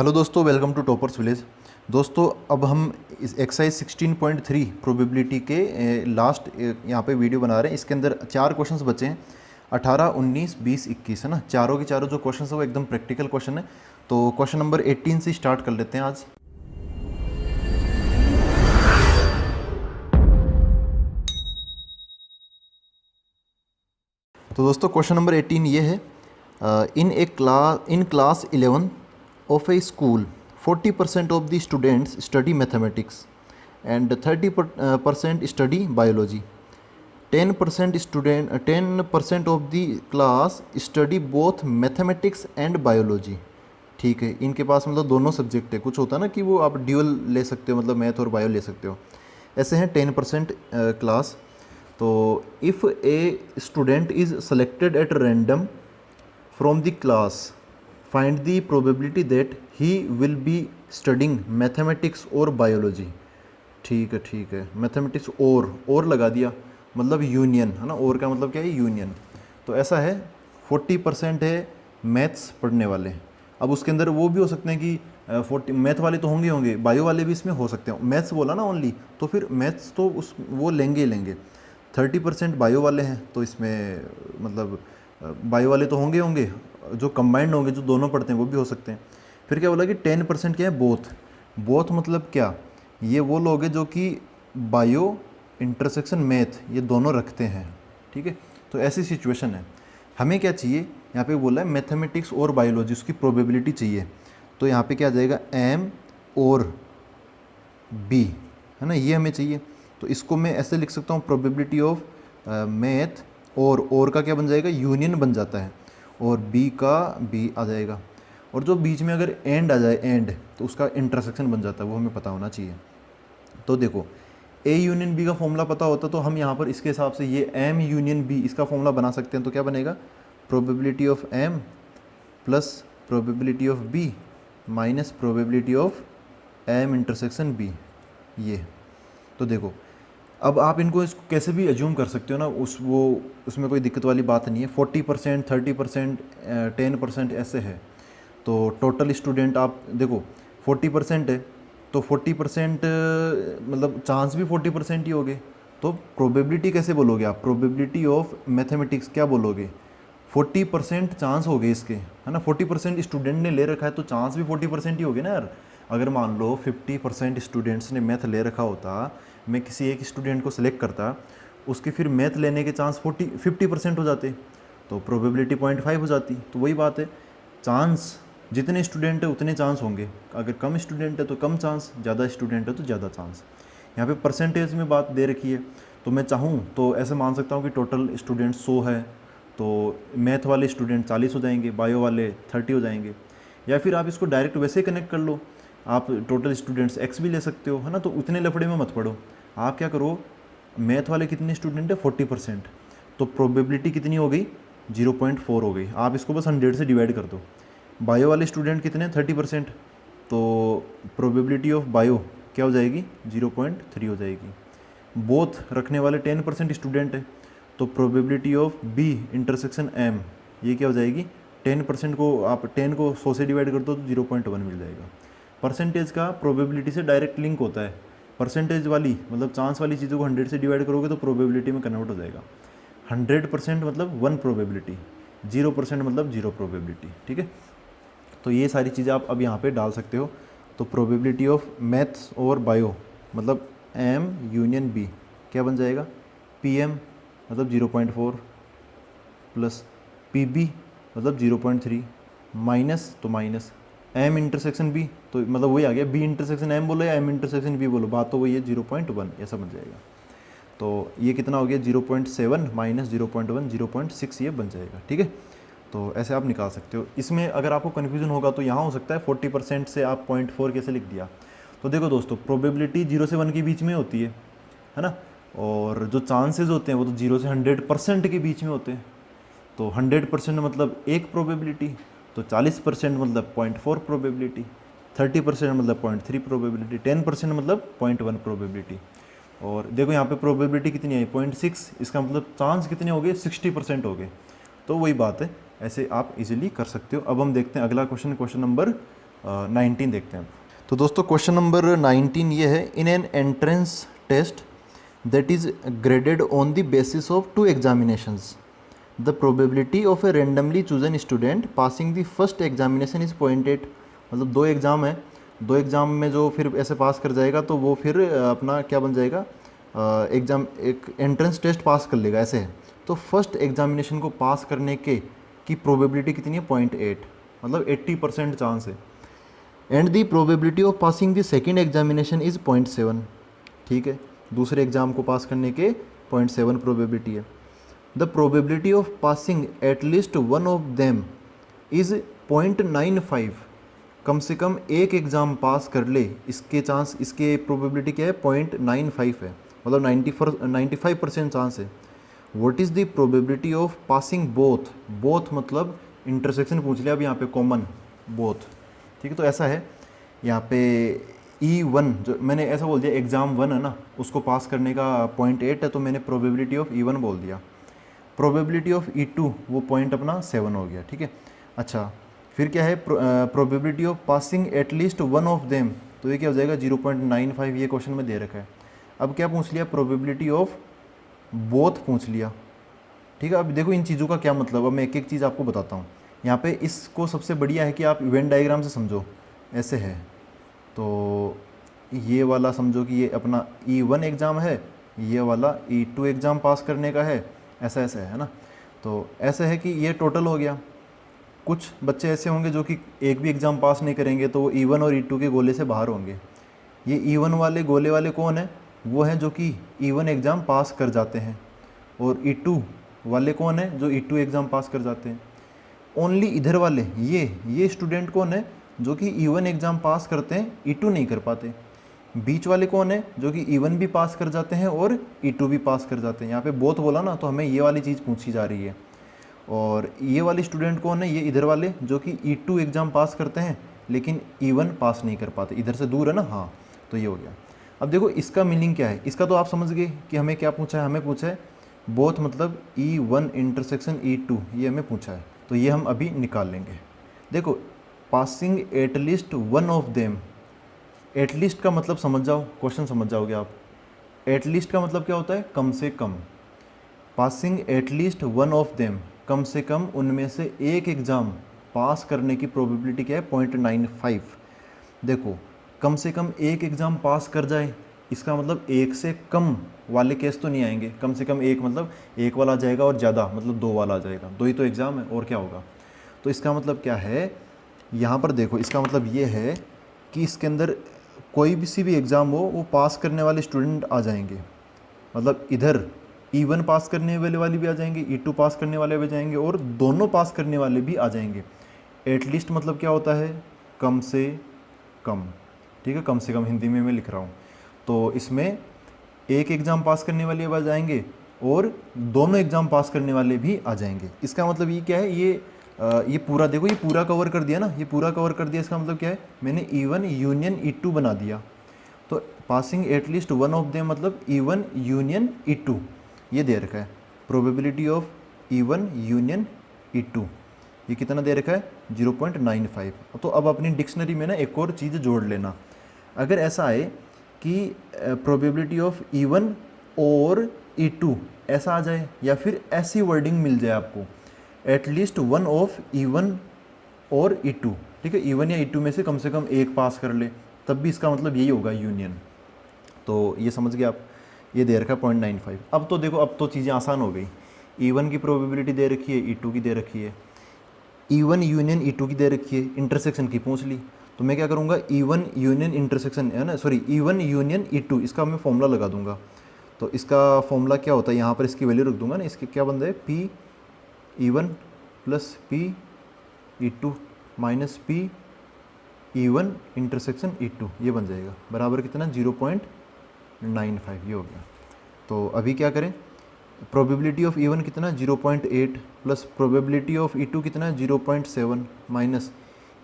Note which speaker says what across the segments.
Speaker 1: Hello दोस्तों, welcome to toppers village. दोस्तों, अब हम इस एक्सरसाइज 16.3 प्रोबेबिलिटी के लास्ट यहाँ पे वीडियो बना रहे हैं। इसके अंदर 4 क्वेश्चंस बचे हैं, 18, 19, 20, 21, है ना। चारों के चारों जो क्वेश्चंस है वो एकदम प्रैक्टिकल क्वेश्चन है। तो क्वेश्चन नंबर 18 से स्टार्ट कर लेते हैं आज। तो दोस्तों, क्वेश्चन नंबर 18 ये है, in class 11 of a school 40% of the students study mathematics and 30% study biology. 10% of the class study both mathematics and biology. ठीक है, इनके पास मतलब दोनों सब्जेक्ट है। कुछ होता है ना कि वो आप ड्यूअल ले सकते हो, मतलब मैथ और बायो ले सकते हो। ऐसे हैं 10% क्लास। तो if a student is selected at random from the class, find the probability that he will be studying mathematics और बायोलॉजी। ठीक है, मैथमेटिक्स और लगा दिया, मतलब यूनियन, है ना। और का मतलब क्या है? यूनियन। तो ऐसा है 40% है मैथ्स पढ़ने वाले। अब उसके अंदर वो भी हो सकते हैं कि 40 मैथ वाले तो होंगे, बायो वाले भी इसमें हो सकते हैं। मैथ्स बोला ना ओनली, तो फिर मैथ्स तो उस वो लेंगे ही लेंगे। 30% बायो वाले हैं, तो इसमें मतलब बायो वाले तो होंगे, जो कंबाइंड होंगे, जो दोनों पढ़ते हैं वो भी हो सकते हैं। फिर क्या बोला कि 10% क्या है? बोथ मतलब क्या? ये वो लोग हैं जो कि बायो इंटरसेक्शन मैथ ये दोनों रखते हैं। ठीक है, तो ऐसी सिचुएशन है। हमें क्या चाहिए? यहाँ पे बोला है मैथमेटिक्स और बायोलॉजी, उसकी प्रोबेबिलिटी चाहिए। तो यहाँ पे क्या आ जाएगा? एम और बी, है ना, ये हमें चाहिए। तो इसको मैं ऐसे लिख सकता हूँ, प्रोबेबिलिटी ऑफ मैथ और का क्या बन जाएगा? यूनियन बन जाता है, और बी का बी आ जाएगा। और जो बीच में अगर एंड आ जाए, एंड, तो उसका इंटरसेक्शन बन जाता है, वो हमें पता होना चाहिए। तो देखो, ए यूनियन बी का फॉर्मूला पता होता तो हम यहाँ पर इसके हिसाब से ये एम यूनियन बी इसका फॉर्मूला बना सकते हैं। तो क्या बनेगा? Probability of M plus probability of B minus probability of M intersection B, ये। तो देखो, अब आप इनको इसको कैसे भी एज्यूम कर सकते हो ना, उसमें कोई दिक्कत वाली बात नहीं है। 40%, 30%, 10% ऐसे है। तो टोटल स्टूडेंट आप देखो 40% है, तो 40% मतलब चांस भी 40% ही हो गए। तो प्रोबेबिलिटी कैसे बोलोगे आप? प्रोबेबिलिटी ऑफ मैथमेटिक्स क्या बोलोगे? 40% चांस हो गए इसके, है ना। 40% स्टूडेंट ने ले रखा है, तो चांस भी 40% ही हो गए ना यार। अगर मान लो 50% स्टूडेंट्स ने मैथ ले रखा होता, मैं किसी एक स्टूडेंट को सिलेक्ट करता, उसके फिर मैथ लेने के चांस 50% हो जाते, तो प्रोबेबिलिटी 0.5 हो जाती। तो वही बात है, चांस जितने स्टूडेंट है उतने चांस होंगे। अगर कम स्टूडेंट है तो कम चांस, ज़्यादा स्टूडेंट है तो ज़्यादा चांस। यहाँ पे परसेंटेज में बात दे रखी है, तो मैं चाहूँ तो ऐसे मान सकता हूँ कि टोटल स्टूडेंट 100 है, तो मैथ वाले स्टूडेंट 40 हो जाएंगे, बायो वाले 30 हो जाएंगे। या फिर आप इसको डायरेक्ट वैसे कनेक्ट कर लो, आप टोटल स्टूडेंट्स एक्स भी ले सकते हो, है ना। तो उतने लफड़े में मत पड़ो। आप क्या करो, मैथ वाले कितने स्टूडेंट है? 40%, तो प्रोबेबिलिटी कितनी हो गई? 0.4 हो गई। आप इसको बस 100 से डिवाइड कर दो। बायो वाले स्टूडेंट कितने? 30%, तो प्रोबेबिलिटी ऑफ बायो क्या हो जाएगी? 0.3 हो जाएगी। बोथ रखने वाले 10% स्टूडेंट है, तो probability of B intersection M ये क्या हो जाएगी? 10% को आप 10 को 100 से डिवाइड कर दो तो 0.1 मिल जाएगा। परसेंटेज का प्रोबेबिलिटी से डायरेक्ट लिंक होता है। परसेंटेज वाली मतलब चांस वाली चीज़ों को 100 से डिवाइड करोगे तो प्रोबेबिलिटी में कन्वर्ट हो जाएगा। 100% मतलब 1 प्रोबेबिलिटी, 0% मतलब 0 प्रोबेबिलिटी। ठीक है, तो ये सारी चीज़ें आप अब यहाँ पे डाल सकते हो। तो प्रोबेबिलिटी ऑफ मैथ्स और बायो मतलब एम यूनियन बी क्या बन जाएगा? पी एम मतलब 0.4 प्लस पी बी मतलब 0.3 माइनस, तो माइनस एम इंटरसेक्शन बी, तो मतलब वही आ गया, बी इंटरसेक्शन एम बोलो या एम इंटरसेक्शन बी बोलो, बात तो वही है, 0.1 ऐसा बन जाएगा। तो ये कितना हो गया? 0.7 माइनस 0.1, 0.6 ये बन जाएगा। ठीक है, तो ऐसे आप निकाल सकते हो। इसमें अगर आपको कन्फ्यूजन होगा तो यहाँ हो सकता है 40% से आप 0.4 कैसे लिख दिया। तो देखो दोस्तों, प्रोबेबिलिटी 0 से 1 के बीच में होती है ना। और जो चांसेस होते हैं वो तो 0 से 100% के बीच में होते हैं। तो 100% मतलब 1 प्रोबेबिलिटी, तो 40% मतलब 0.4 प्रोबेबिलिटी, 30% मतलब 0.3 प्रोबेबिलिटी, 10% मतलब 0.1 प्रोबेबिलिटी। और देखो यहाँ पे प्रोबेबिलिटी कितनी आई? 0.6, इसका मतलब चांस कितने हो गए? 60% हो गए। तो वही बात है, ऐसे आप इजीली कर सकते हो। अब हम देखते हैं अगला क्वेश्चन, क्वेश्चन नंबर 19 देखते हैं। तो दोस्तों क्वेश्चन नंबर 19 ये है, in an entrance test that is graded on the basis of 2 examinations the probability of a randomly chosen student passing the first examination is 0.8। मतलब 2 एग्ज़ाम है, 2 एग्ज़ाम में जो फिर ऐसे पास कर जाएगा तो वो फिर अपना क्या बन जाएगा, एग्ज़ाम एक एंट्रेंस टेस्ट पास कर लेगा ऐसे है। तो फर्स्ट एग्जामिनेशन को पास करने के की प्रोबेबिलिटी कितनी है, 0.8, मतलब 80% चांस है। And the probability of passing the second examination is 0.7। ठीक है, दूसरे एग्ज़ाम को पास करने के 0.7 प्रोबेबिलिटी है। The probability of passing at least one of them is 0.95। कम से कम एक एग्ज़ाम पास कर ले, इसके चांस, इसके प्रोबेबिलिटी क्या है, 0.95 है, मतलब 95% चांस है। What is the probability of passing both, both मतलब इंटरसेक्शन पूछ लिया अब यहाँ पे कॉमन बोथ। ठीक है, तो ऐसा है यहाँ पे E1 जो मैंने ऐसा बोल दिया, एग्ज़ाम 1 है ना, उसको पास करने का 0.8 है, तो मैंने प्रोबेबिलिटी ऑफ E1 बोल दिया। प्रोबेबिलिटी ऑफ E2 वो पॉइंट अपना 7 हो गया। ठीक है, अच्छा फिर क्या है, probability of passing at least one of them, तो ये क्या हो जाएगा 0.95, ये क्वेश्चन में दे रखा है। अब क्या पूछ लिया, प्रोबेबिलिटी ऑफ बोथ पूछ लिया। ठीक है, अब देखो इन चीज़ों का क्या मतलब, अब मैं एक एक चीज़ आपको बताता हूँ। यहाँ पे इसको सबसे बढ़िया है कि आप इवेंट डायग्राम से समझो, ऐसे है तो ये वाला समझो कि ये अपना E1 एग्ज़ाम है, ये वाला E2 एग्ज़ाम पास करने का है, ऐसा ऐसा है ना। तो ऐसा है कि ये टोटल हो गया। कुछ बच्चे ऐसे होंगे जो कि एक भी एग्ज़ाम पास नहीं करेंगे, तो वो E1 और E2 के गोले से बाहर होंगे। ये E1 वाले गोले वाले कौन है, वो हैं जो कि E1 एग्ज़ाम पास कर जाते हैं, और E2 वाले कौन है, जो E2 एग्ज़ाम पास कर जाते हैं। ओनली इधर वाले ये स्टूडेंट कौन है, जो कि E1 एग्ज़ाम पास करते हैं, E2 नहीं कर पाते। बीच वाले कौन है, जो कि E1 भी पास कर जाते हैं और E2 भी पास कर जाते हैं। यहाँ पे बोथ बोला ना, तो हमें ये वाली चीज़ पूछी जा रही है। और ये वाले स्टूडेंट कौन है, ये इधर वाले जो कि E2 एग्ज़ाम पास करते हैं लेकिन E1 पास नहीं कर पाते, इधर से दूर है ना। हाँ, तो ये हो गया। अब देखो इसका मीनिंग क्या है, इसका तो आप समझ गए कि हमें क्या पूछा है, हमें पूछा है बोथ मतलब E1 इंटरसेक्शन E2, ये हमें पूछा है, तो ये हम अभी निकाल लेंगे। देखो passing at least one of them, at least का मतलब समझ जाओ, क्वेश्चन समझ जाओगे आप। एटलीस्ट का मतलब क्या होता है, कम से कम। Passing at least one of them, कम से कम उनमें से एक एग्ज़ाम पास करने की प्रोबेबिलिटी क्या है, 0.95। देखो कम से कम एक एग्ज़ाम पास कर जाए, इसका मतलब एक से कम वाले केस तो नहीं आएंगे, कम से कम एक मतलब एक वाला आ जाएगा, और ज़्यादा मतलब 2 वाला आ जाएगा। 2 ही तो एग्ज़ाम है, और क्या होगा। तो इसका मतलब क्या है, यहाँ पर देखो इसका मतलब ये है कि इसके अंदर कोई भी सी भी एग्ज़ाम हो, वो पास करने वाले स्टूडेंट आ जाएंगे। मतलब इधर E1 पास करने वाले भी आ जाएंगे, E2 पास करने वाले भी आ जाएंगे, और दोनों पास करने वाले भी आ जाएंगे। एटलीस्ट मतलब क्या होता है, कम से कम। ठीक है, कम से कम हिंदी में मैं लिख रहा हूँ। तो इसमें एक एग्ज़ाम पास करने वाले भी आ जाएंगे और दोनों एग्ज़ाम पास करने वाले भी आ जाएंगे। इसका मतलब ये क्या है, ये पूरा देखो, ये पूरा कवर कर दिया ना, ये पूरा कवर कर दिया। इसका मतलब क्या है, मैंने E1 यूनियन E2 बना दिया। तो passing at least one of them मतलब E1 यूनियन E2, ये दे रखा है। Probability of E1 union E2 ये कितना दे रखा है, 0.95। तो अब अपनी डिक्शनरी में ना एक और चीज़ जोड़ लेना। अगर ऐसा आए कि प्रोबेबिलिटी ऑफ E1 और E2 ऐसा आ जाए, या फिर ऐसी वर्डिंग मिल जाए आपको, एटलीस्ट वन ऑफ E1 और E2। ठीक है, E1 या E2 में से कम एक पास कर ले, तब भी इसका मतलब यही होगा, यूनियन। तो ये समझ गए आप, ये दे रखा है 0.95। अब तो देखो, अब तो चीज़ें आसान हो गई। E1 की प्रोबेबिलिटी दे रखी है, E2 की दे रखी है, E1 यूनियन E2 की दे रखी है, इंटरसेक्शन की पूछ ली। तो मैं क्या करूँगा, E1 यूनियन इंटरसेक्शन है ना, सॉरी E1 यूनियन E2, इसका मैं फॉर्मूला लगा दूंगा। तो इसका फॉर्मूला क्या होता है, यहाँ पर इसकी वैल्यू रख दूंगा ना, इसके क्या बन जाए, P E1 plus P E2 minus P E1 intersection E2, ये बन जाएगा बराबर कितना, 0.95, ये हो गया। तो अभी क्या करें, प्रोबेबिलिटी ऑफ E1 कितना, 0.8 प्लस प्रोबेबिलिटी ऑफ E2 कितना, 0.7 माइनस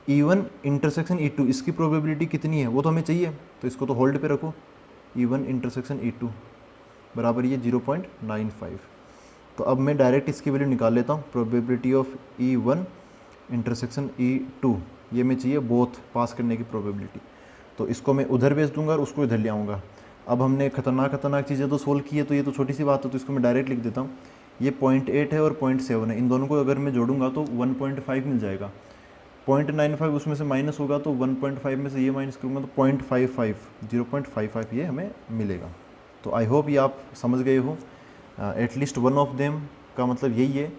Speaker 1: E1 इंटरसेक्शन E2, इसकी प्रोबेबिलिटी कितनी है वो तो हमें चाहिए, तो इसको तो होल्ड पे रखो। E1 इंटरसेक्शन E2 बराबर ये 0.95। तो अब मैं डायरेक्ट इसकी वैल्यू निकाल लेता हूँ। Probability of E1 intersection E2 ये मैं चाहिए बोथ पास करने की प्रोबेबिलिटी, तो इसको मैं उधर भेज दूंगा और उसको इधर ले आऊँगा। अब हमने खतरनाक चीज़ें तो सोल्व की है, तो ये तो छोटी सी बात है, तो इसको मैं डायरेक्ट लिख देता हूँ। ये 0.8 है और 0.7 है, इन दोनों को अगर मैं जोड़ूंगा तो 1.5 मिल जाएगा। 0.95 उसमें से माइनस होगा तो 1.5 में से ये माइनस करूँगा तो 0.55 0.55 ये हमें मिलेगा। तो आई होप ये आप समझ गए हो। एटलीस्ट वन ऑफ देम का मतलब यही है,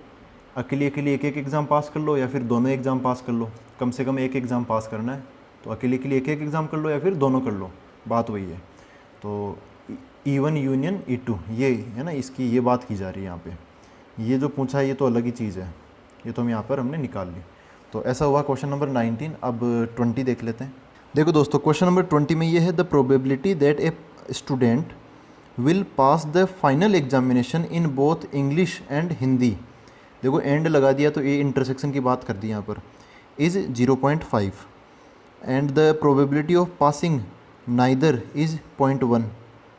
Speaker 1: अकेले एक एग्ज़ाम पास कर लो या फिर दोनों एग्ज़ाम पास कर लो, कम से कम एक एग्ज़ाम पास करना है। तो अकेले एक एग्ज़ाम कर लो या फिर दोनों कर लो, बात वही है। तो E1 यूनियन E2 ये है ना, इसकी ये बात की जा रही है यहाँ पे। ये जो पूछा है ये तो अलग ही चीज़ है, ये तो हम यहाँ पर हमने निकाल ली। तो ऐसा हुआ क्वेश्चन नंबर 19। अब 20 देख लेते हैं। देखो दोस्तों, क्वेश्चन नंबर 20 में ये है, the probability that a student will pass the final examination in both English and Hindi. देखो एंड लगा दिया तो ये इंटरसेक्शन की बात कर दी यहाँ पर, is 0.5 and the probability of passing neither is 0.1।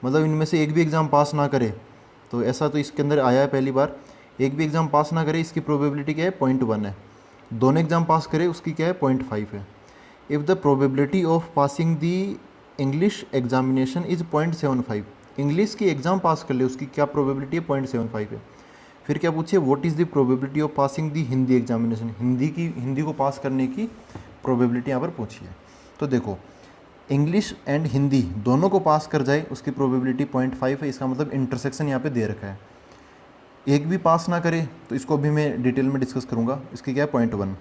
Speaker 1: मतलब इनमें से एक भी एग्ज़ाम पास ना करे, तो ऐसा तो इसके अंदर आया है पहली बार, एक भी एग्ज़ाम पास ना करे इसकी प्रोबेबिलिटी क्या है, 0.1 है। दोनों एग्ज़ाम पास करे उसकी क्या है, 0.5 है। If the probability of passing the English examination is 0.75, English की एग्ज़ाम पास कर ले उसकी क्या प्रोबेबिलिटी है, 0.75 है। फिर क्या पूछिए, what is the probability of passing the Hindi examination, Hindi को पास करने की प्रोबेबिलिटी यहाँ पर पूछी है। तो देखो इंग्लिश एंड हिंदी दोनों को पास कर जाए उसकी प्रोबेबिलिटी 0.5 है, इसका मतलब इंटरसेक्शन यहाँ पे दे रखा है। एक भी पास ना करे तो इसको भी मैं डिटेल में डिस्कस करूँगा, इसकी क्या है 0.1।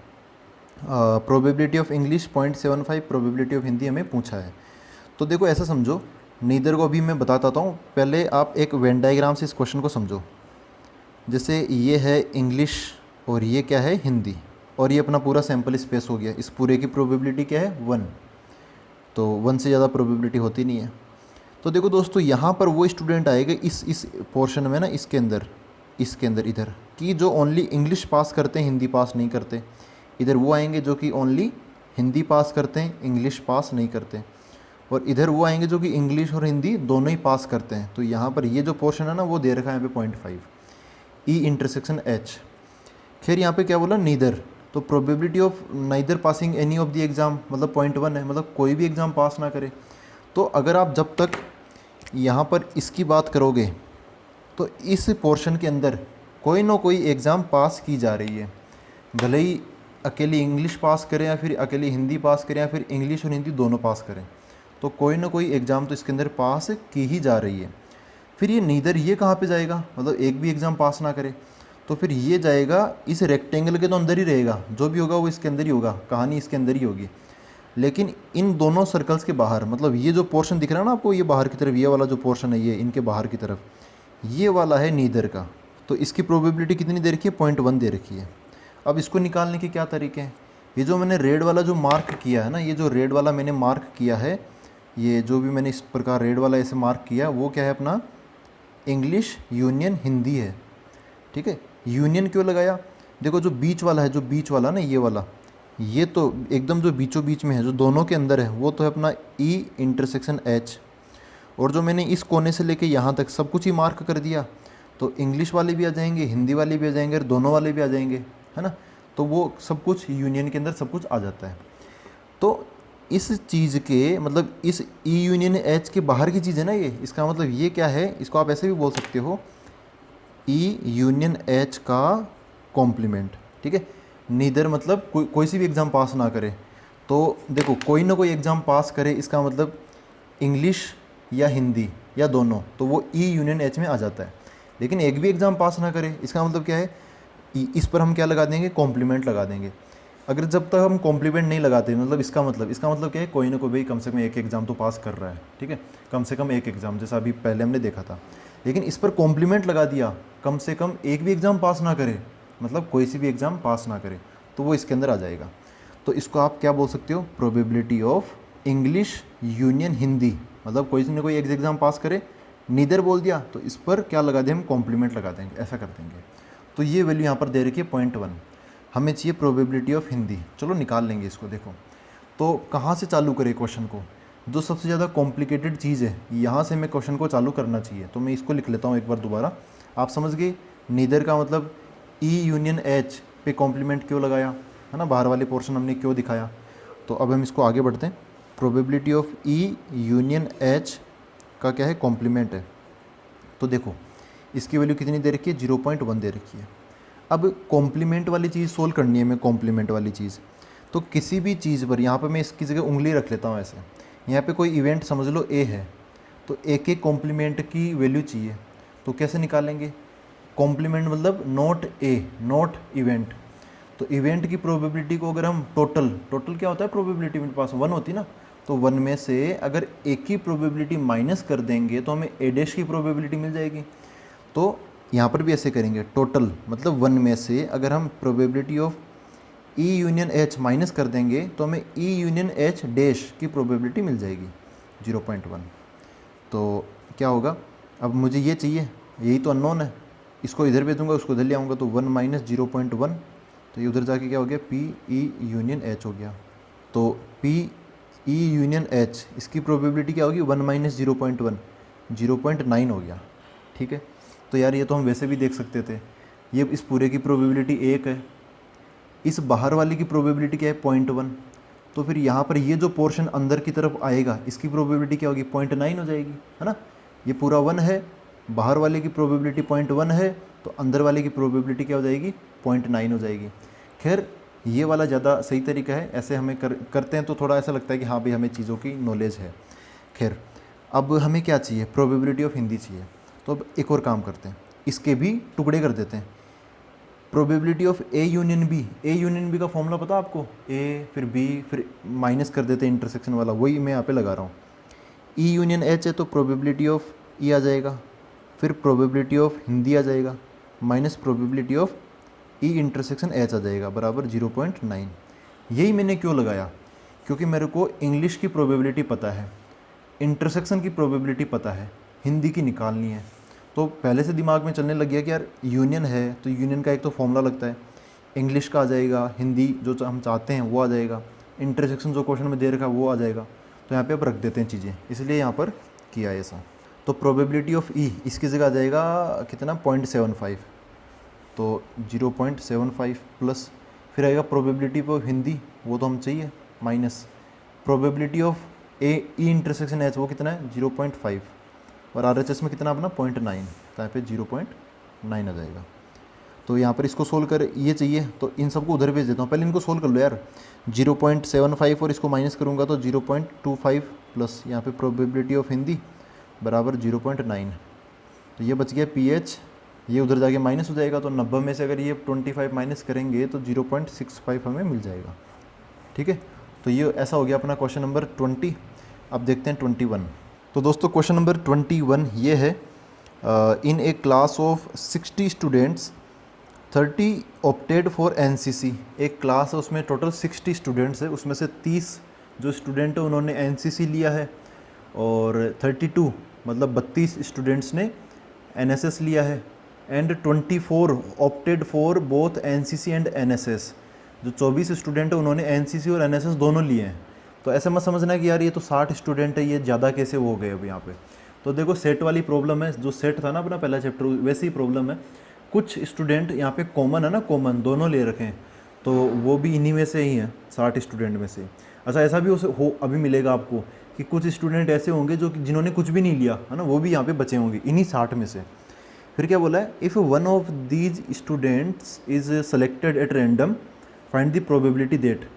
Speaker 1: Probability of English 0.75, probability of Hindi हमें पूछा है। तो देखो ऐसा समझो, नीदर को अभी मैं बताता हूँ, पहले आप एक वेन डायग्राम से इस क्वेश्चन को समझो। जैसे ये है इंग्लिश और ये क्या है, हिंदी, और ये अपना पूरा सैम्पल स्पेस हो गया। इस पूरे की प्रोबेबिलिटी क्या है, 1, तो 1 से ज़्यादा प्रोबेबिलिटी होती नहीं है। तो देखो दोस्तों, यहाँ पर वो स्टूडेंट आएगा इस पोर्शन में ना, इसके अंदर इधर कि जो ओनली इंग्लिश पास करते हैं, हिंदी पास नहीं करते। इधर वो आएंगे जो कि ओनली हिंदी पास करते हैं, इंग्लिश पास नहीं करते। और इधर वो आएंगे जो कि इंग्लिश और हिंदी दोनों ही पास करते हैं। तो यहाँ पर ये जो पोर्शन है ना वो दे रखा है यहाँ पे 0.5, ई इंटरसेक्शन एच। फिर यहाँ पे क्या बोला, नीदर, तो probability of neither passing any of the exam मतलब 0.1 है, मतलब कोई भी एग्ज़ाम पास ना करे। तो अगर आप जब तक यहाँ पर इसकी बात करोगे तो इस पोर्शन के अंदर कोई ना कोई एग्ज़ाम पास की जा रही है, भले ही अकेली इंग्लिश पास करें या फिर अकेली हिंदी पास करें या फिर इंग्लिश और हिंदी दोनों पास करें, तो कोई ना कोई एग्ज़ाम तो इसके अंदर पास की ही जा रही है। फिर ये नीदर ये कहाँ पे जाएगा, मतलब एक भी एग्ज़ाम पास ना करे, तो फिर ये जाएगा इस रेक्टेंगल के तो अंदर ही रहेगा, जो भी होगा वो इसके अंदर ही होगा, कहानी इसके अंदर ही होगी। लेकिन इन दोनों सर्कल्स के बाहर, मतलब ये जो पोर्शन दिख रहा है ना आपको, ये बाहर की तरफ, ये वाला जो पोर्शन है ये इनके बाहर की तरफ, ये वाला है नीदर का। तो इसकी प्रोबेबिलिटी कितनी दे रखी है, 0.1 दे रखी है। अब इसको निकालने के क्या तरीके हैं, ये जो मैंने रेड वाला जो मार्क किया है ना, ये जो रेड वाला मैंने मार्क किया है, ये जो भी मैंने इस प्रकार रेड वाला ऐसे मार्क किया, वो क्या है अपना इंग्लिश यूनियन हिंदी है। ठीक है, यूनियन क्यों लगाया, देखो जो बीच वाला है, जो बीच वाला ना ये वाला, ये तो एकदम जो बीचों बीच में है, जो दोनों के अंदर है, वो तो है अपना ई इंटरसेक्शन एच। और जो मैंने इस कोने से लेके यहाँ तक सब कुछ ही मार्क कर दिया, तो इंग्लिश वाले भी आ जाएंगे, हिंदी वाले भी आ जाएंगे और दोनों वाले भी आ जाएंगे, है ना। तो वो सब कुछ यूनियन के अंदर सब कुछ आ जाता है। तो इस चीज़ के मतलब इस ई यूनियन एच के बाहर की चीज़ है ना ये, इसका मतलब ये क्या है, इसको आप ऐसे भी बोल सकते हो, ई यूनियन एच का कॉम्प्लीमेंट। ठीक है, नीदर मतलब कोई सी भी एग्ज़ाम पास ना करे। तो देखो कोई ना कोई एग्ज़ाम पास करे, इसका मतलब इंग्लिश या हिंदी या दोनों, तो वो ई यूनियन एच में आ जाता है। लेकिन एक भी एग्ज़ाम पास ना करे, इसका मतलब क्या है, इस पर हम क्या लगा देंगे, कॉम्प्लीमेंट लगा देंगे। अगर जब तक हम कॉम्प्लीमेंट नहीं लगाते, मतलब इसका मतलब क्या है, कोई ना कोई भाई कम से कम एक एग्ज़ाम तो पास कर रहा है। ठीक है, कम से कम एक एग्ज़ाम, जैसा अभी पहले हमने देखा था। लेकिन इस पर कॉम्प्लीमेंट लगा दिया, कम से कम एक भी एग्ज़ाम पास ना करे, मतलब कोई सी भी एग्ज़ाम पास ना करे, तो वो इसके अंदर आ जाएगा। तो इसको आप क्या बोल सकते हो, probability of English union Hindi, मतलब कोई ना कोई एक एग्ज़ाम पास करे, नीदर बोल दिया तो इस पर क्या लगा दें, हम कॉम्प्लीमेंट लगा देंगे, ऐसा कर देंगे। तो ये वैल्यू यहाँ पर दे रखी है 0.1, हमें चाहिए प्रोबेबिलिटी ऑफ हिंदी। चलो निकाल लेंगे इसको। देखो तो कहाँ से चालू करें क्वेश्चन को, जो सबसे ज़्यादा कॉम्प्लिकेटेड चीज़ है यहाँ से हमें क्वेश्चन को चालू करना चाहिए। तो मैं इसको लिख लेता हूँ एक बार दोबारा, आप समझ गए। नीदर का मतलब ई यूनियन एच पे कॉम्प्लीमेंट क्यों लगाया, है ना, बाहर वाले पोर्शन हमने क्यों दिखाया। तो अब हम इसको आगे बढ़ते हैं। Probability of E union H का क्या है, कॉम्प्लीमेंट है। तो देखो इसकी वैल्यू कितनी दे रखी है, 0.1 दे रखी है। अब कॉम्प्लीमेंट वाली चीज़ सोल्व करनी है हमें, कॉम्प्लीमेंट वाली चीज़। तो किसी भी चीज़ पर यहाँ पर मैं इसकी जगह उंगली रख लेता हूँ ऐसे। यहाँ पे कोई इवेंट समझ लो ए है, तो ए के कॉम्प्लीमेंट की वैल्यू चाहिए, तो कैसे निकालेंगे? कॉम्प्लीमेंट मतलब नॉट ए, नॉट इवेंट। तो इवेंट की प्रोबेबिलिटी को अगर हम टोटल क्या होता है प्रोबेबिलिटी, मेरे पास 1 होती ना, तो 1 में से अगर ए की प्रोबेबिलिटी माइनस कर देंगे तो हमें ए डैश की प्रोबेबिलिटी मिल जाएगी। तो यहाँ पर भी ऐसे करेंगे, टोटल मतलब 1 में से अगर हम probability of E union H minus कर देंगे तो हमें ई यूनियन एच डैश की प्रोबेबिलिटी मिल जाएगी 0.1। तो क्या होगा, अब मुझे ये चाहिए, यही तो अननोन है, इसको इधर भेज दूंगा, उसको इधर ले आऊँगा, तो 1 माइनस 0.1, तो ये उधर जाके क्या हो गया, पी ई यूनियन एच हो गया। तो पी ई यूनियन एच इसकी प्रोबेबिलिटी क्या होगी, 1 माइनस 0.1, 0.9 हो गया। ठीक है, तो यार ये तो हम वैसे भी देख सकते थे, ये इस पूरे की प्रोबेबिलिटी 1 है, इस बाहर वाले की प्रोबेबिलिटी क्या है 0.1, तो फिर यहाँ पर ये जो पोर्शन अंदर की तरफ आएगा इसकी प्रोबेबिलिटी क्या होगी, 0.9 हो जाएगी, है ना। ये पूरा 1 है, बाहर वाले की प्रोबेबिलिटी 0.1 है, तो अंदर वाले की प्रोबेबिलिटी क्या हो जाएगी, 0.9 हो जाएगी। खैर ये वाला ज़्यादा सही तरीका है, ऐसे हमें करते हैं तो थोड़ा ऐसा लगता है कि हाँ भाई हमें चीज़ों की नॉलेज है। खैर अब हमें क्या चाहिए, प्रोबेबिलिटी ऑफ हिंदी चाहिए। तो अब एक और काम करते हैं, इसके भी टुकड़े कर देते हैं। Probability of A union B का फॉर्मूला पता आपको, ए फिर बी फिर माइनस कर देते हैं इंटरसेक्शन वाला, वही मैं यहाँ पे लगा रहा हूँ। ई यूनियन एच है तो प्रोबेबिलिटी ऑफ ई आ जाएगा, फिर प्रोबेबिलिटी ऑफ हिंदी आ जाएगा, minus probability of E intersection H आ जाएगा, बराबर 0.9। यही मैंने क्यों लगाया, क्योंकि मेरे को इंग्लिश की प्रोबेबिलिटी पता है, इंटरसेक्शन की प्रोबेबिलिटी पता है, हिंदी की निकालनी है। तो पहले से दिमाग में चलने लग गया कि यार यूनियन है तो यूनियन का एक तो फॉर्मूला लगता है, इंग्लिश का आ जाएगा, हिंदी जो हम चाहते हैं वो आ जाएगा, इंटरसेक्शन जो क्वेश्चन में दे रखा है वो आ जाएगा। तो यहाँ पे अब रख देते हैं चीज़ें, इसलिए यहाँ पर किया है ऐसा। तो प्रोबेबिलिटी ऑफ ई इसकी जगह आ जाएगा कितना, 0.75, तो 0.75 प्लस फिर आएगा प्रोबेबिलिटी ऑफ हिंदी, वो तो हम चाहिए, minus probability of A E intersection H, वो कितना है 0.5, और आर एच एस में कितना अपना 0.9, तो यहाँ पे 0.9 आ जाएगा। तो यहाँ पर इसको सोल्व कर, ये चाहिए तो इन सबको उधर भेज देता हूँ, पहले इनको सोल्व कर लो यार। 0.75 और इसको माइनस करूँगा तो 0.25 प्लस यहाँ पे प्रोबेबिलिटी ऑफ हिंदी बराबर 0.9, तो ये बच गया पी एच, ये उधर जाके माइनस हो जाएगा, तो 90 में से अगर ये 25 माइनस करेंगे तो 0.65 हमें मिल जाएगा। ठीक है, तो ये ऐसा हो गया अपना क्वेश्चन नंबर 20। अब देखते हैं 21। तो दोस्तों क्वेश्चन नंबर 21 ये है, in a class of 60 students 30 opted for NCC. एक क्लास है उसमें टोटल 60 स्टूडेंट्स है, उसमें से 30 जो स्टूडेंट है उन्होंने एनसीसी लिया है, और 32 मतलब 32 स्टूडेंट्स ने एनएसएस लिया है, and 24 opted for both NCC and NSS. जो 24 स्टूडेंट है उन्होंने एनसीसी और एनएसएस दोनों लिए हैं। तो ऐसे मत समझना कि यार ये तो 60 स्टूडेंट है, ये ज़्यादा कैसे हो गए अब यहाँ पे। तो देखो सेट वाली प्रॉब्लम है, जो सेट था ना अपना पहला चैप्टर, वैसे ही प्रॉब्लम है। कुछ स्टूडेंट यहाँ पे कॉमन है ना, कॉमन दोनों ले रखे हैं, तो वो भी इन्हीं में से ही हैं 60 स्टूडेंट में से। अच्छा ऐसा भी हो अभी मिलेगा आपको कि कुछ स्टूडेंट ऐसे होंगे जो जिन्होंने कुछ भी नहीं लिया है ना, वो भी यहाँ पे बचे होंगे इन्हीं 60 में से। फिर क्या बोला है, if one of these students is selected at random find the probability that.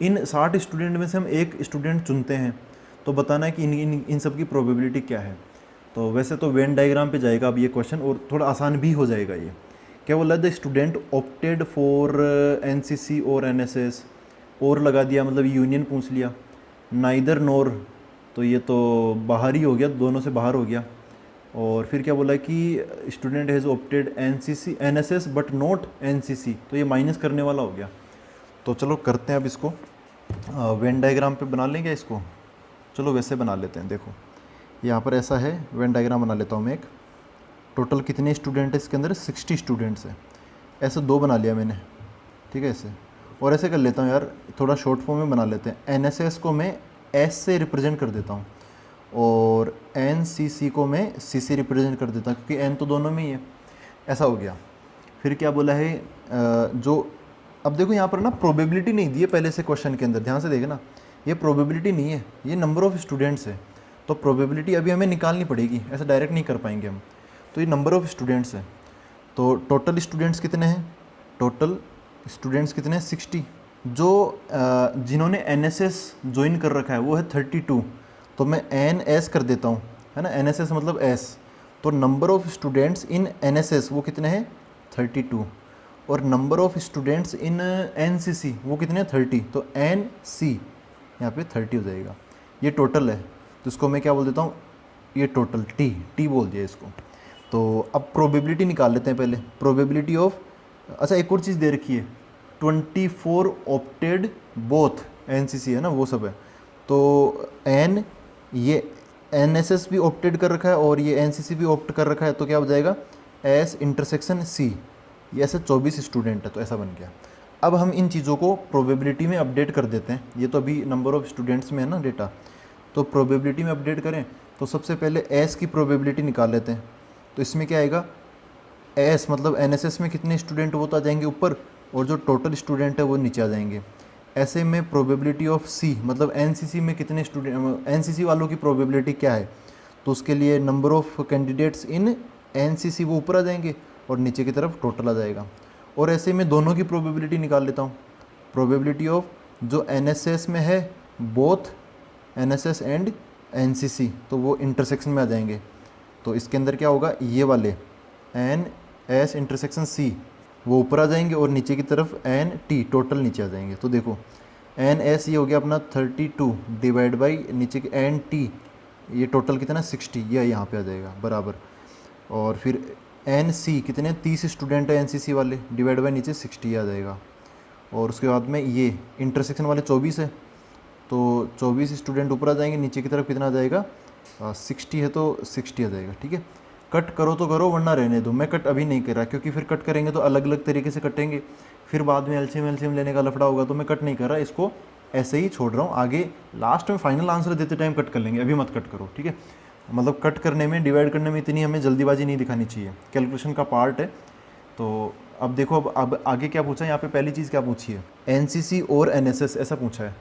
Speaker 1: In 60 student में से हम एक स्टूडेंट चुनते हैं, तो बताना है कि इन सब की प्रोबेबिलिटी क्या है। तो वैसे तो वेन डायग्राम पे जाएगा अब ये क्वेश्चन, और थोड़ा आसान भी हो जाएगा ये। क्या बोला, the student opted for NCC और एनएसएस, और लगा दिया मतलब यूनियन पूछ लिया, नाइदर नोर, तो ये तो बाहर ही हो गया, दोनों से बाहर हो गया। और फिर क्या बोला कि student has opted NCC NSS but not NCC, तो ये माइनस करने वाला हो गया। तो चलो करते हैं अब इसको, वेन डायग्राम पे बना लेंगे इसको, चलो वैसे बना लेते हैं। देखो यहाँ पर ऐसा है, वेन डायग्राम बना लेता हूँ मैं एक। टोटल कितने स्टूडेंट है इसके अंदर, 60 स्टूडेंट्स हैं। ऐसे 2 बना लिया मैंने, ठीक है ऐसे। और ऐसे कर लेता हूँ यार, थोड़ा शॉर्ट फॉर्म में बना लेते हैं। एनएसएस को मैं एस से रिप्रेजेंट कर देता हूँ, और एनसीसी को मैं सी से रिप्रेजेंट कर देता हूँ, क्योंकि एन तो दोनों में ही है। ऐसा हो गया। फिर क्या बोला है, जो अब देखो यहाँ पर ना प्रोबेबिलिटी नहीं दी है पहले से क्वेश्चन के अंदर, ध्यान से देखना, ये प्रोबेबिलिटी नहीं है, ये नंबर ऑफ़ स्टूडेंट्स है। तो प्रोबेबिलिटी अभी हमें निकालनी पड़ेगी, ऐसा डायरेक्ट नहीं कर पाएंगे हम। तो ये नंबर ऑफ़ स्टूडेंट्स है, तो टोटल स्टूडेंट्स कितने हैं, टोटल स्टूडेंट्स कितने हैं 60। जो जिन्होंने NSS ज्वाइन कर रखा है वो है 32, तो मैं NS कर देता हूँ, है ना, NSS मतलब S। तो number of students in NSS वो कितने हैं 32, और number of students in NCC वो कितने हैं 30, तो NC यहाँ पे 30 हो जाएगा। ये टोटल है, तो इसको मैं क्या बोल देता हूँ, ये टोटल T बोल दिया इसको। तो अब प्रोबेबिलिटी निकाल लेते हैं पहले, प्रोबेबिलिटी ऑफ, अच्छा एक और चीज़ दे रखी है, 24 ऑप्टेड बोथ, NCC है ना वो सब है, तो ये NSS भी ऑप्टेड कर रखा है और ये NCC भी ऑप्ट कर रखा है, तो क्या हो जाएगा S इंटरसेक्शन C, ये ऐसे 24 स्टूडेंट है, तो ऐसा बन गया। अब हम इन चीज़ों को प्रोबेबिलिटी में अपडेट कर देते हैं, ये तो अभी नंबर ऑफ़ स्टूडेंट्स में है ना डेटा, तो प्रोबेबिलिटी में अपडेट करें तो सबसे पहले S की प्रोबेबिलिटी निकाल लेते हैं। तो इसमें क्या आएगा, S मतलब NSS में कितने स्टूडेंट वो तो आ जाएंगे ऊपर, और जो टोटल स्टूडेंट है वो नीचे आ जाएंगे। ऐसे में प्रोबेबिलिटी ऑफ C मतलब NCC में कितने स्टूडेंट, NCC वालों की प्रोबेबिलिटी क्या है, तो उसके लिए number of candidates in NCC वो ऊपर आ जाएंगे और नीचे की तरफ टोटल आ जाएगा। और ऐसे में दोनों की प्रोबेबिलिटी निकाल लेता हूँ, प्रोबेबिलिटी ऑफ जो NSS में है बोथ NSS एंड NCC, तो वो इंटरसेक्शन में आ जाएंगे। तो इसके अंदर क्या होगा, ये वाले NS इंटरसेक्शन C वो ऊपर आ जाएंगे और नीचे की तरफ NT टोटल नीचे आ जाएंगे। तो देखो NS ये हो गया अपना 32 डिवाइड बाई नीचे के NT, ये टोटल कितना 60, ये यहाँ पे आ जाएगा बराबर। और फिर NC कितने 30 स्टूडेंट है NCC वाले, डिवाइड बाई नीचे 60 आ जाएगा। और उसके बाद में ये इंटरसेक्शन वाले 24 है, तो 24 स्टूडेंट ऊपर आ जाएंगे, नीचे की तरफ कितना आ जाएगा 60 है, तो 60 आ जाएगा। ठीक है, कट करो तो करो वरना रहने दो, मैं कट अभी नहीं कर रहा क्योंकि फिर कट करेंगे तो अलग अलग तरीके से कटेंगे, फिर बाद में एलसीएम लेने का लफड़ा होगा, तो मैं कट नहीं कर रहा, इसको ऐसे ही छोड़ रहा हूँ। आगे लास्ट में फाइनल आंसर देते टाइम कट कर लेंगे, अभी मत कट करो। ठीक है, मतलब कट करने में, डिवाइड करने में इतनी हमें जल्दीबाजी नहीं दिखानी चाहिए, कैलकुलेशन का पार्ट है। तो अब देखो, अब आगे क्या पूछा है यहाँ पे, पहली चीज़ क्या पूछी है, NCC और NSS ऐसा पूछा है।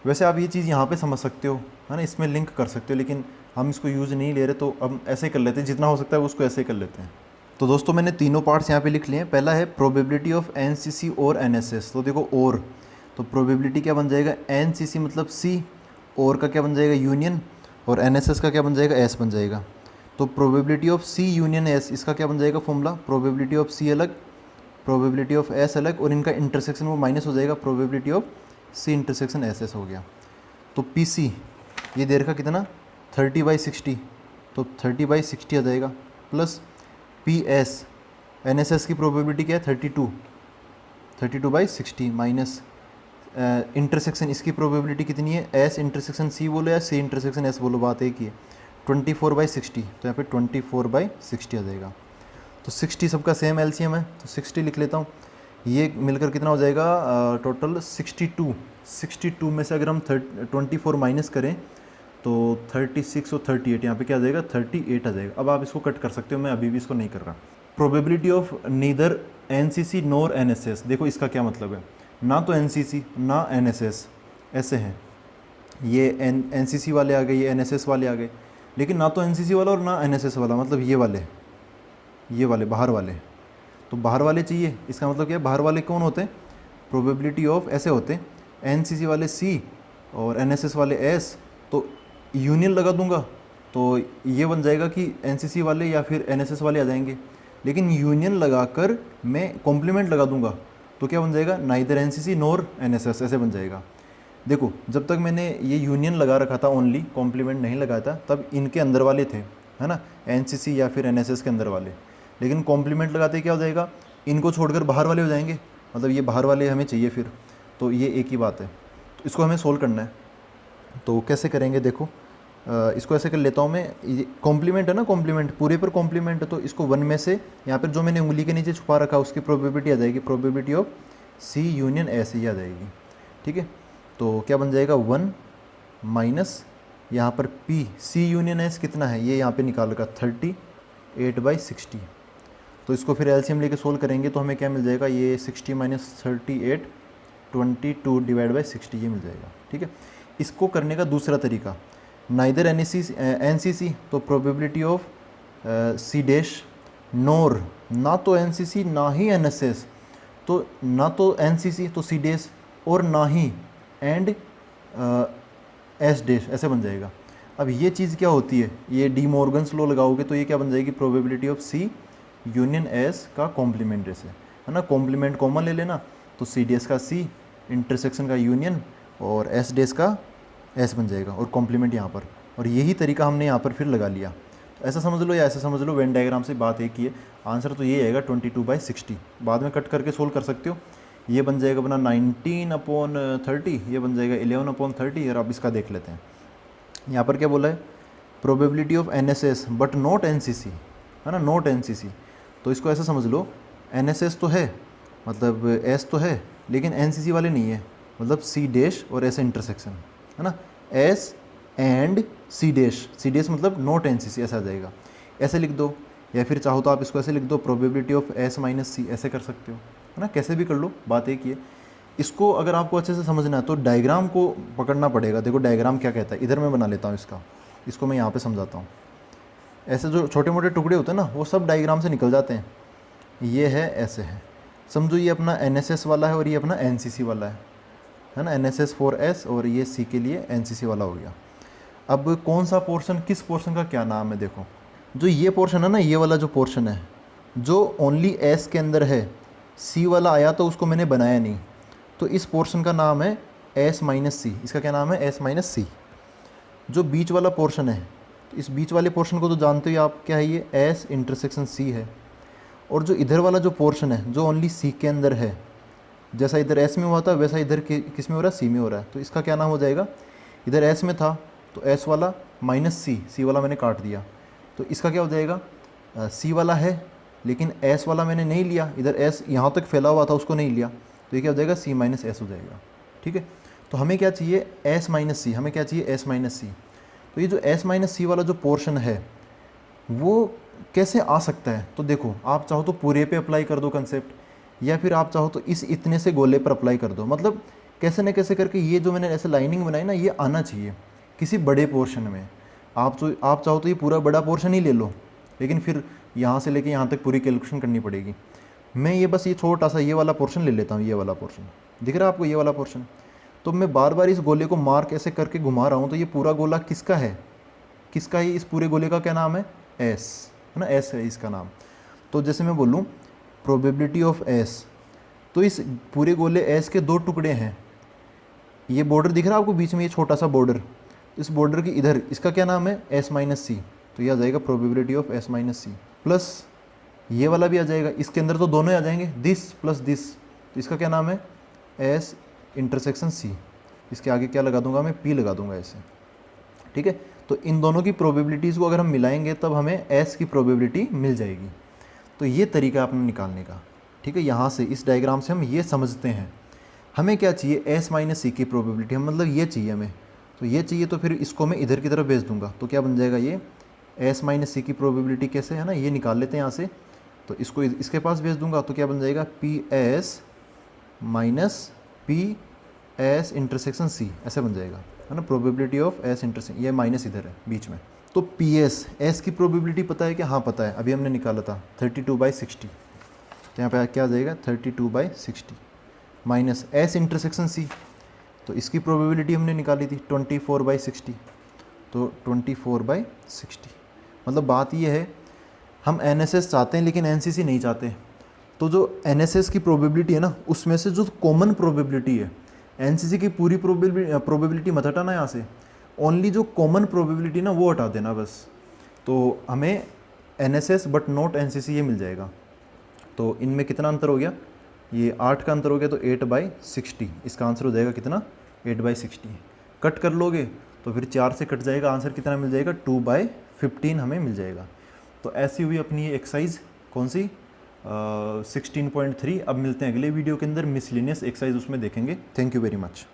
Speaker 1: वैसे आप ये चीज़ यहाँ पे समझ सकते हो, है ना, इसमें लिंक कर सकते हो, लेकिन हम इसको यूज़ नहीं ले रहे, तो अब ऐसे ही कर लेते हैं, जितना हो सकता है उसको ऐसे ही कर लेते हैं। तो दोस्तों मैंने तीनों पार्ट्स यहाँ पे लिख लिए हैं। पहला है प्रोबेबिलिटी ऑफ NCC और NSS, तो देखो और, तो प्रोबेबिलिटी क्या बन जाएगा, NCC मतलब C, और का क्या बन जाएगा यूनियन, और NSS का क्या बन जाएगा S बन जाएगा। तो probability of C union S, इसका क्या बन जाएगा फॉर्मूला, प्रोबेबिलिटी ऑफ C अलग, प्रोबेबिलिटी ऑफ S अलग, और इनका इंटरसेक्शन वो माइनस हो जाएगा, probability of C intersection SS हो गया। तो PC ये दे रखा कितना 30/60, तो 30/60 आ जाएगा, प्लस PS NSS की प्रोबेबिलिटी क्या है 32/60 माइनस इंटरसेक्शन इसकी प्रोबेबिलिटी कितनी है, S इंटरसेक्शन C बोलो या C इंटरसेक्शन S बोलो, बात एक ही है, 24/60, तो यहाँ पे 24/60 आ जाएगा। तो 60 सबका सेम LCM है, तो 60 लिख लेता हूँ। ये मिलकर कितना हो जाएगा टोटल 62 में से अगर हम 24 माइनस करें तो 36 और 38, यहाँ पे क्या आ जाएगा 38 आ जाएगा। अब आप इसको कट कर सकते हो, मैं अभी भी इसको नहीं कर रहा। Probability of neither NCC NOR NSS, देखो इसका क्या मतलब है, ना तो NCC ना NSS ऐसे हैं, ये NCC वाले आ गए, ये NSS वाले आ गए, लेकिन ना तो NCC वाला और ना NSS वाला, मतलब ये वाले बाहर वाले, तो बाहर वाले चाहिए। इसका मतलब क्या है, बाहर वाले कौन होते हैं, प्रोबेबिलिटी ऑफ ऐसे होते हैं, NCC वाले C और NSS वाले S, तो यूनियन लगा दूंगा तो ये बन जाएगा कि NCC वाले या फिर NSS वाले आ जाएंगे, लेकिन यूनियन लगाकर मैं कॉम्प्लीमेंट लगा दूंगा तो क्या बन जाएगा, नाइदर NCC नोर NSS ऐसे बन जाएगा। देखो जब तक मैंने ये यूनियन लगा रखा था, ओनली कॉम्प्लीमेंट नहीं लगाया था, तब इनके अंदर वाले थे, है ना, NCC या फिर NSS के अंदर वाले, लेकिन कॉम्प्लीमेंट लगाते क्या हो जाएगा, इनको छोड़कर बाहर वाले हो जाएंगे, मतलब ये बाहर वाले हमें चाहिए फिर, तो ये एक ही बात है। तो इसको हमें सोल्व करना है, तो कैसे करेंगे, देखो इसको ऐसे कर लेता हूँ मैं, ये कॉम्प्लीमेंट है ना, कॉम्प्लीमेंट पूरे पर कॉम्प्लीमेंट है, तो इसको 1 में से यहाँ पर जो मैंने उंगली के नीचे छुपा रखा उसकी प्रोबेबिलिटी आ जाएगी, probability of C union S ही आ जाएगी। ठीक है, तो क्या बन जाएगा 1 माइनस यहाँ पर P C यूनियन S कितना है, ये यहाँ पे निकाल रखा 38/60, तो इसको फिर एलसीएम लेके सोल्व करेंगे तो हमें क्या मिल जाएगा, ये 60 माइनस 38 22 डिवाइड बाई 60 ये मिल जाएगा। ठीक है, इसको करने का दूसरा तरीका, नाइदर एनसीसी तो प्रोबेबिलिटी ऑफ सी डैश नोर, ना तो एनसीसी ना ही एनएसएस, तो ना तो एनसीसी तो सी डैश और ना ही एंड एस डैश, ऐसे बन जाएगा। अब ये चीज़ क्या होती है, ये डी मॉर्गन्स लॉ लगाओगे तो ये क्या बन जाएगी, probability of C union S का कॉम्प्लीमेंट, जैसे है ना, कॉम्प्लीमेंट कॉमन ले लेना तो सी डैश का सी, इंटरसेक्शन का यूनियन और एस डैश का एस बन जाएगा और कॉम्प्लीमेंट यहाँ पर, और यही तरीका हमने यहाँ पर फिर लगा लिया। तो ऐसा समझ लो या ऐसा समझ लो, वेन डायग्राम से बात एक ही है। आंसर तो ये आएगा 22/60, बाद में कट करके सोल्व कर सकते हो। ये बन जाएगा अपना 19/30, ये बन जाएगा 11/30। और अब इसका देख लेते हैं, यहाँ पर क्या बोला है, probability of NSS but not NCC, है ना, नॉट एनसीसी। तो इसको ऐसा समझ लो, एनएसएस तो है, मतलब एस तो है, लेकिन एनसीसी वाले नहीं है, मतलब सी डैश और एस इंटरसेक्शन, है ना, एस एंड सी डैश मतलब नॉट एनसीसी, ऐसा आ जाएगा। ऐसे लिख दो, या फिर चाहो तो आप इसको ऐसे लिख दो, प्रोबेबिलिटी ऑफ एस माइनस सी, ऐसे कर सकते हो, है ना, कैसे भी कर लो, बात एक ही है। इसको अगर आपको अच्छे से समझना है तो डायग्राम को पकड़ना पड़ेगा। देखो डायग्राम क्या कहता है, इधर मैं बना लेता हूँ इसको मैं यहाँ पे समझाता हूँ। ऐसे जो छोटे मोटे टुकड़े होते हैं ना, वो सब डायग्राम से निकल जाते हैं। ये है, ऐसे है, समझो ये अपना एनएसएस वाला है और ये अपना एनसीसी वाला है ना, एनएसएस फॉर एस और ये सी के लिए एनसीसी वाला हो गया। अब कौन सा पोर्शन, किस पोर्शन का क्या नाम है, देखो जो ये पोर्शन है ना, ये वाला जो पोर्शन है जो ओनली एस के अंदर है, सी वाला आया तो उसको मैंने बनाया नहीं, तो इस पोर्शन का नाम है एस माइनस सी। इसका क्या नाम है, एस माइनस सी। जो बीच वाला पोर्शन है, तो इस बीच वाले पोर्शन को तो जानते हो आप, क्या है ये, एस इंटरसेक्शन सी है। और जो इधर वाला जो पोर्शन है जो ओनली सी के अंदर है, जैसा इधर एस में हुआ था वैसा इधर किस में हो रहा है, सी में हो रहा है, तो इसका क्या नाम हो जाएगा, इधर एस में था तो एस वाला माइनस सी वाला मैंने काट दिया, तो इसका क्या हो जाएगा, सी वाला है लेकिन एस वाला मैंने नहीं लिया, इधर एस यहाँ तक फैला हुआ था उसको नहीं लिया, तो ये क्या हो जाएगा, सी माइनस एस हो जाएगा। ठीक है, तो हमें क्या चाहिए, एस माइनस सी, हमें क्या चाहिए, एस माइनस सी। तो ये जो एस माइनस सी वाला जो पोर्शन है वो कैसे आ सकता है, तो देखो आप चाहो तो पूरे पे अप्लाई कर दो कंसेप्ट, या फिर आप चाहो तो इस इतने से गोले पर अप्लाई कर दो, मतलब कैसे न कैसे करके ये जो मैंने ऐसे लाइनिंग बनाई ना, ये आना चाहिए किसी बड़े पोर्शन में। आप चाहो तो ये पूरा बड़ा पोर्शन ही ले लो, लेकिन फिर यहाँ से लेके यहाँ तक पूरी कैलकुलेशन करनी पड़ेगी। मैं ये बस ये छोटा सा ये वाला पोर्शन ले लेता हूँ, ये वाला पोर्शन दिख रहा है आपको, ये वाला पोर्शन। तो मैं बार बार इस गोले को मार्क ऐसे करके घुमा रहा हूँ, तो ये पूरा गोला किसका है, किसका है, इस पूरे गोले का क्या नाम है, एस, है ना, एस है इसका नाम। तो जैसे मैं बोलूँ प्रोबेबिलिटी ऑफ एस, तो इस पूरे गोले एस के दो टुकड़े हैं, ये बॉर्डर दिख रहा है आपको बीच में, ये छोटा सा बॉर्डर, इस बॉर्डर की इधर इसका क्या नाम है, एस माइनस सी, तो ये आ जाएगा probability of S minus C. Plus ये वाला भी आ जाएगा, इसके अंदर तो दोनों ही आ जाएंगे, दिस प्लस दिस, तो इसका क्या नाम है, एस इंटरसेक्शन सी। इसके आगे क्या लगा दूंगा मैं, पी लगा दूंगा ऐसे। ठीक है, तो इन दोनों की प्रोबेबिलिटीज़ को अगर हम मिलाएंगे तब हमें एस की प्रोबेबिलिटी मिल जाएगी। तो ये तरीका अपना निकालने का। ठीक है, यहाँ से इस डायग्राम से हम ये समझते हैं हमें क्या चाहिए, एस माइनस सी की प्रोबेबिलिटी, हम मतलब ये चाहिए हमें, तो ये चाहिए, तो फिर इसको मैं इधर की तरफ भेज दूंगा, तो क्या बन जाएगा, ये एस माइनस सी की प्रोबेबिलिटी कैसे है ना, ये निकाल लेते हैं यहाँ से, तो इसको इसके पास भेज दूंगा, तो क्या बन जाएगा, P S minus P S intersection C, ऐसे बन जाएगा, है ना, प्रोबेबिलिटी ऑफ एस इंटरसेक्शन, ये माइनस इधर है बीच में। तो पी एस की प्रोबेबिलिटी पता है क्या, हाँ पता है, अभी हमने निकाला था 32/60, तो यहाँ पे क्या आ जाएगा 32/60 माइनस एस इंटरसेक्शन सी, तो इसकी प्रोबेबिलिटी हमने निकाली थी 24/60, तो 24/60। मतलब बात ये है हम एनएसएस चाहते हैं लेकिन एनसीसी नहीं चाहते, तो जो एनएसएस की प्रोबेबिलिटी है ना, उसमें से जो कॉमन प्रोबेबिलिटी है, एनसीसी की पूरी प्रोबेबिलिटी मत हटाना यहाँ से, ओनली जो कॉमन प्रोबेबिलिटी ना वो हटा देना बस, तो हमें एनएसएस बट नॉट एनसीसी ये मिल जाएगा। तो इनमें कितना अंतर हो गया, ये 8 का अंतर हो गया, तो 8/60 इसका आंसर हो जाएगा कितना, 8/60। कट कर लोगे तो फिर 4 से कट जाएगा, आंसर कितना मिल जाएगा, 2/15 हमें मिल जाएगा। तो ऐसी हुई अपनी ये एक्सरसाइज कौन सी, 16.3। अब मिलते हैं अगले वीडियो के अंदर, मिसलिनियस एक्सरसाइज उसमें देखेंगे। Thank you very much.